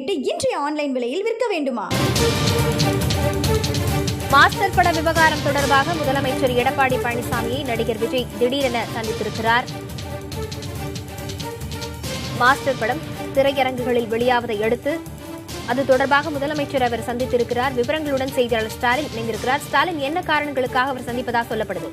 இன்றைய ஆன்லைன் விலையில் விற்க வேண்டுமா? மாஸ்டர் பட விவகாரம் தொடர்பாக முதலமைச்சர் எடப்பாடி பழனிசாமியை நடிகர் விஜய் திடீரென சந்தித்திருக்கிறார். மாஸ்டர் படம் திரையரங்குகளில் வெளியாவதை அடுத்து அது தொடர்பாக முதலமைச்சர் அவர் சந்தித்திருக்கிறார். விவரங்களுடன் செய்தியாளர் ஸ்டாலின் இணைந்திருக்கிறார். ஸ்டாலின், என்ன காரணங்களுக்காக அவர் சந்திப்பதாக சொல்லப்படுது?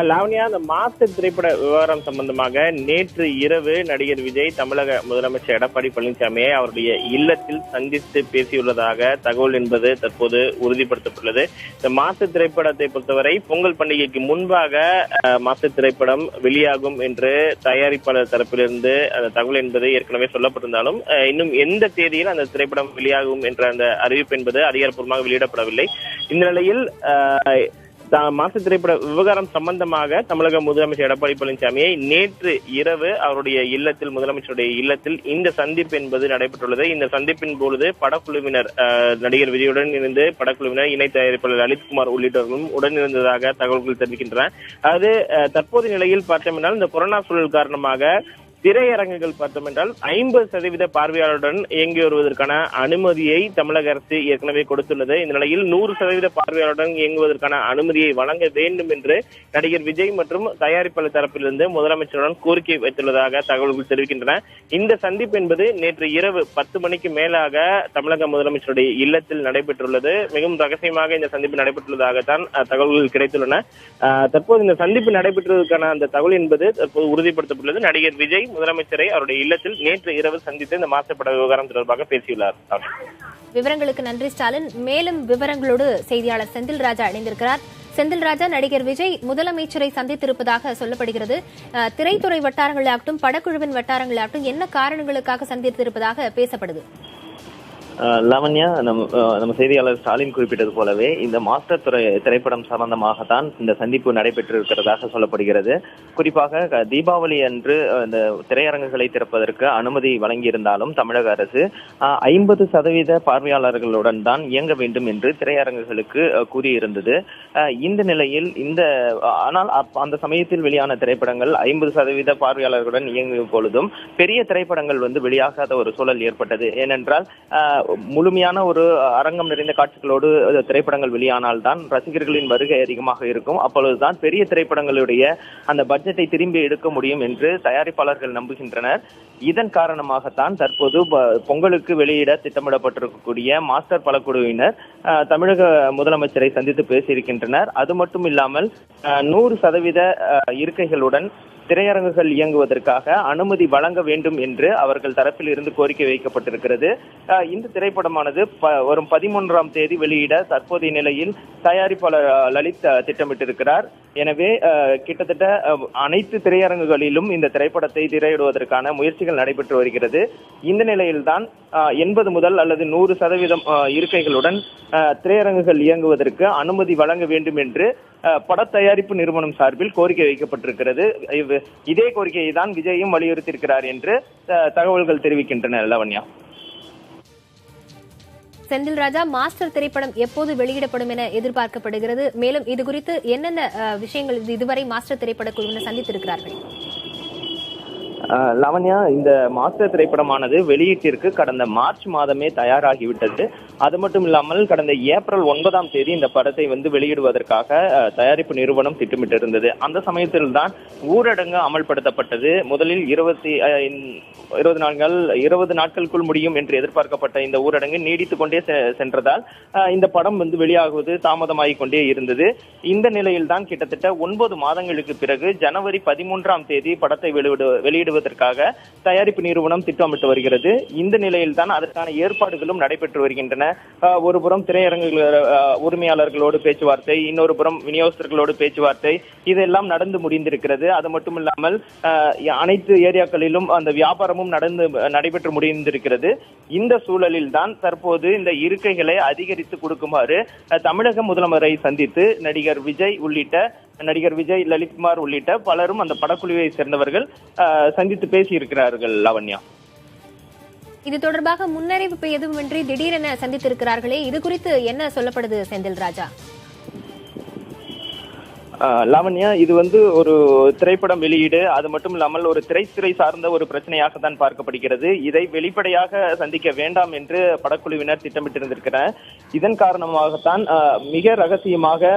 லாவண்யா, அந்த மாஸ்டர் திரைப்பட விவகாரம் சம்பந்தமாக நேற்று இரவு நடிகர் விஜய் தமிழக முதலமைச்சர் எடப்பாடி பழனிசாமியை அவருடைய இல்லத்தில் சந்தித்து பேசியுள்ளதாக தகவல் என்பது தற்போது உறுதிப்படுத்தப்பட்டுள்ளது. இந்த மாஸ்டர் திரைப்படத்தை பொறுத்தவரை பொங்கல் பண்டிகைக்கு முன்பாக மாஸ்டர் திரைப்படம் வெளியாகும் என்று தயாரிப்பாளர் தரப்பிலிருந்து அந்த தகவல் என்பது ஏற்கனவே சொல்லப்பட்டிருந்தாலும் இன்னும் எந்த தேதியில் அந்த திரைப்படம் வெளியாகும் என்ற அந்த அறிவிப்பு என்பது அதிகாரப்பூர்வமாக வெளியிடப்படவில்லை. இந்த நிலையில் மாஸ்டர் திரைப்பட விவகாரம் சம்பந்தமாக தமிழக முதலமைச்சர் எடப்பாடி பழனிசாமியை நேற்று இரவு அவருடைய இல்லத்தில், முதலமைச்சருடைய இல்லத்தில் இந்த சந்திப்பு என்பது நடைபெற்றுள்ளது. இந்த சந்திப்பின் பொழுது படக்குழுவினர், நடிகர் விஜயுடன் இருந்து படக்குழுவினர், இணை தயாரிப்பாளர் லலித்குமார் உள்ளிட்டவர்களும் உடனிருந்ததாக தகவல்கள் தெரிவிக்கின்றன. அது தற்போதைய நிலையில் பார்த்தோம்னால் இந்த கொரோனா சூழல் காரணமாக திரையரங்குகள் பார்த்தோம் என்றால் 50% பார்வையாளருடன் இயங்கி வருவதற்கான அனுமதியை தமிழக அரசு ஏற்கனவே கொடுத்துள்ளது. இந்த நிலையில் 100% பார்வையாளருடன் இயங்குவதற்கான அனுமதியை வழங்க வேண்டும் என்று நடிகர் விஜய் மற்றும் தயாரிப்பாளர் தரப்பிலிருந்து முதலமைச்சருடன் கோரிக்கை வைத்துள்ளதாக தகவல்கள் தெரிவிக்கின்றன. இந்த சந்திப்பு என்பது நேற்று இரவு 10 மணிக்கு மேலாக தமிழக முதலமைச்சருடைய இல்லத்தில் நடைபெற்றுள்ளது. மிகவும் ரகசியமாக இந்த சந்திப்பு நடைபெற்றுள்ளதாகத்தான் தகவல்கள் கிடைத்துள்ளன. தற்போது இந்த சந்திப்பு நடைபெற்றதற்கான அந்த தகவல் என்பது தற்போது உறுதிப்படுத்தப்பட்டுள்ளது. நடிகர் விஜய் முதலமைச்சரை அவருடைய இல்லத்தில் நேற்று இரவு சந்தித்து இந்த மாஸ்டர் பட விவகாரம் தொடர்பாக பேசியுள்ளார். விவரங்களுக்கு நன்றி ஸ்டாலின். மேலும் விவரங்களோடு செய்தியாளர் செந்தில் ராஜா இணைந்திருக்கிறார். செந்தில் ராஜா, நடிகர் விஜய் முதலமைச்சரை சந்தித்திருப்பதாக சொல்லப்படுகிறது. திரைத்துறை வட்டாரங்களாகட்டும் படக்குழுவின் வட்டாரங்களாகட்டும் என்ன காரணங்களுக்காக சந்தித்திருப்பதாக பேசப்படுது? லாவண்யா, நம்ம செய்தியாளர் ஸ்டாலின் குறிப்பிட்டது போலவே இந்த மாஸ்டர் திரைப்படம் சம்பந்தமாகத்தான் இந்த சந்திப்பு நடைபெற்றிருக்கிறதாக சொல்லப்படுகிறது. குறிப்பாக தீபாவளி அன்று இந்த திரையரங்குகளை திறப்பதற்கு அனுமதி வழங்கியிருந்தாலும் தமிழக அரசு 50% பார்வையாளர்களுடன் தான் இயங்க வேண்டும் என்று திரையரங்குகளுக்கு கூறியிருந்தது. இந்த நிலையில் ஆனால் அந்த சமயத்தில் வெளியான திரைப்படங்கள் 50% பார்வையாளர்களுடன் இயங்கும் பொழுதும் பெரிய திரைப்படங்கள் வெளியாகாத ஒரு சூழல் ஏற்பட்டது. ஏனென்றால் முழுமையான ஒரு அரங்கம் நிறைந்த காட்சிகளோடு திரைப்படங்கள் வெளியானால்தான் ரசிகர்களின் வருகை அதிகமாக இருக்கும். அப்பொழுதுதான் பெரிய திரைப்படங்களுடைய அந்த பட்ஜெட்டை திரும்பி எடுக்க முடியும் என்று தயாரிப்பாளர்கள் நம்புகின்றனர். இதன் காரணமாகத்தான் தற்போது பொங்கலுக்கு வெளியிட திட்டமிடப்பட்டிருக்கக்கூடிய மாஸ்டர் படக்குழுவினர் தமிழக முதலமைச்சரை சந்தித்து பேசியிருக்கின்றனர். அது மட்டும் இல்லாமல் 100% இருக்கைகளுடன் திரையரங்குகள் இயங்குவதற்காக அனுமதி வழங்க வேண்டும் என்று அவர்கள் தரப்பில் இருந்து கோரிக்கை வைக்கப்பட்டிருக்கிறது. இந்த திரைப்படமானது வரும் 13ஆம் தேதி வெளியிட தற்போதைய நிலையில் தயாரிப்பாளர் லலித் திட்டமிட்டிருக்கிறார். எனவே கிட்டத்தட்ட அனைத்து திரையரங்குகளிலும் இந்த திரைப்படத்தை திரையிடுவதற்கான முயற்சிகள் நடைபெற்று வருகிறது. இந்த நிலையில்தான் 80 முதல் அல்லது 100% இருக்கைகளுடன் திரையரங்குகள் இயங்குவதற்கு அனுமதி வழங்க வேண்டும் என்று பட தயாரிப்பு நிறுவனம் சார்பில் கோரிக்கை வைக்கப்பட்டிருக்கிறது. இதே கோரிக்கையை தான் விஜயும் வலியுறுத்தியிருக்கிறார் என்று தகவல்கள் தெரிவிக்கின்றன. லவண்யா, செந்தில் ராஜா, மாஸ்டர் திரைப்படம் எப்போது வெளியிடப்படும் என எதிர்பார்க்கப்படுகிறது? மேலும் இது குறித்து என்னென்ன விஷயங்கள் இதுவரை மாஸ்டர் திரைப்பட குழுவினர் சந்தித்திருக்கிறார்கள்? லாவண்யா, இந்த மாஸ்டர் திரைப்படமானது வெளியீட்டிற்கு கடந்த மார்ச் மாதமே தயாராகிவிட்டது. அது மட்டும் இல்லாமல் கடந்த ஏப்ரல் 9ஆம் தேதி இந்த படத்தை வெளியிடுவதற்காக தயாரிப்பு நிறுவனம் திட்டமிட்டிருந்தது. அந்த சமயத்தில் தான் ஊரடங்கு அமல்படுத்தப்பட்டது. முதலில் 20 நாட்களுக்குள் முடியும் என்று எதிர்பார்க்கப்பட்ட இந்த ஊரடங்கு நீடித்துக் கொண்டே சென்றதால் இந்த படம் வெளியாகுவது தாமதமாகிக் கொண்டே இருந்தது. இந்த நிலையில் தான் கிட்டத்தட்ட 9 மாதங்களுக்கு பிறகு ஜனவரி 13ஆம் தேதி படத்தை வெளியிடுவதற்காக தயாரிப்பு நிறுவனம் திட்டமிட்டு வருகிறது. இந்த நிலையில் தான் அதற்கான ஏற்பாடுகளும் நடைபெற்று வருகின்றன. ஒருபுறம் திரையரங்கு உரிமையாளர்களோடு பேச்சுவார்த்தை, இன்னொரு புறம் விநியோகஸ்தர்களோடு பேச்சுவார்த்தை, இதெல்லாம் நடந்து முடிந்திருக்கிறது. அது மட்டும் இல்லாமல் அனைத்து ஏரியாக்களிலும் அந்த வியாபாரமும் நடைபெற்று முடிந்திருக்கிறது. இந்த சூழலில் தான் தற்போது இந்த இருக்கைகளை அதிகரித்து கொடுக்குமாறு தமிழக முதலமைச்சரை சந்தித்து நடிகர் விஜய், லலித்குமார் உள்ளிட்ட பலரும் அந்த படக்குழுவை சேர்ந்தவர்கள் சந்தித்து பேசியிருக்கிறார்கள். லாவண்யா, இது தொடர்பாக முன்னறிவிப்பு எதுவுமின்றி திடீரென சந்தித்திருக்கிறார்களே, இது குறித்து என்ன சொல்லப்படுது செந்தில் ராஜா? லாவண்யா, இது ஒரு திரைப்படம் வெளியீடு, அது மட்டும் இல்லாமல் ஒரு திரைத்துறை சார்ந்த ஒரு பிரச்சனையாக தான் பார்க்கப்படுகிறது. இதை வெளிப்படையாக சந்திக்க வேண்டாம் என்று படக்குழுவினர் திட்டமிட்டிருந்திருக்கிறார். இதன் காரணமாகத்தான் மிக ரகசியமாக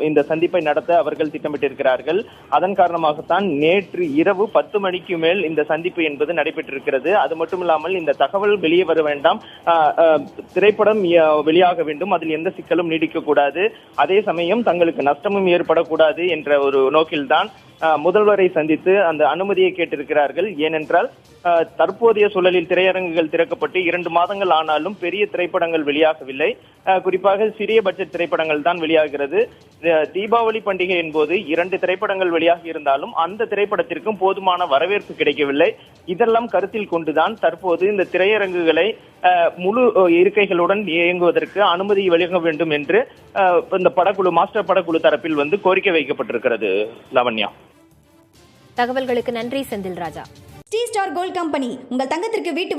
இந்த சந்திப்பை நடத்த அவர்கள் திட்டமிட்டிருக்கிறார்கள். அதன் காரணமாகத்தான் நேற்று இரவு 10 மணிக்கு மேல் இந்த சந்திப்பு என்பது நடைபெற்றிருக்கிறது. அது மட்டும் இல்லாமல் இந்த தகவல் வெளியே வர வேண்டாம், திரைப்படம் வெளியாக வேண்டும், அதில் எந்த சிக்கலும் நீடிக்க கூடாது, அதே சமயம் தங்களுக்கு நஷ்டமும் ஏற்படக்கூடாது என்ற ஒரு நோக்கில்தான் முதல்வரை சந்தித்து அந்த அனுமதியை கேட்டிருக்கிறார்கள். ஏனென்றால் தற்போதைய சூழலில் திரையரங்குகள் திறக்கப்பட்டு 2 மாதங்கள் ஆனாலும் பெரிய திரைப்படங்கள் வெளியாகவில்லை. குறிப்பாக சிறிய பட்ஜெட் திரைப்படங்கள் தான் வெளியாகிறது. தீபாவளி பண்டிகை என்பது 2 திரைப்படங்கள் வெளியாகி இருந்தாலும் அந்த திரைப்படத்திற்கும் போதுமான வரவேற்பு கிடைக்கவில்லை. இதெல்லாம் கருத்தில் கொண்டுதான் தற்போது இந்த திரையரங்குகளை முழு இருக்கைகளுடன் இயங்குவதற்கு அனுமதி வழங்க வேண்டும் என்று இந்த மாஸ்டர் படக்குழு தரப்பில் கோரிக்கை வைக்கப்பட்டிருக்கிறது. லாவண்யா, தகவல்களுக்கு நன்றி செந்தில் ராஜா. ஸ்ரீ ஸ்டார் கோல்ட் கம்பெனி உங்கள் தங்கத்திற்கு வீட்டு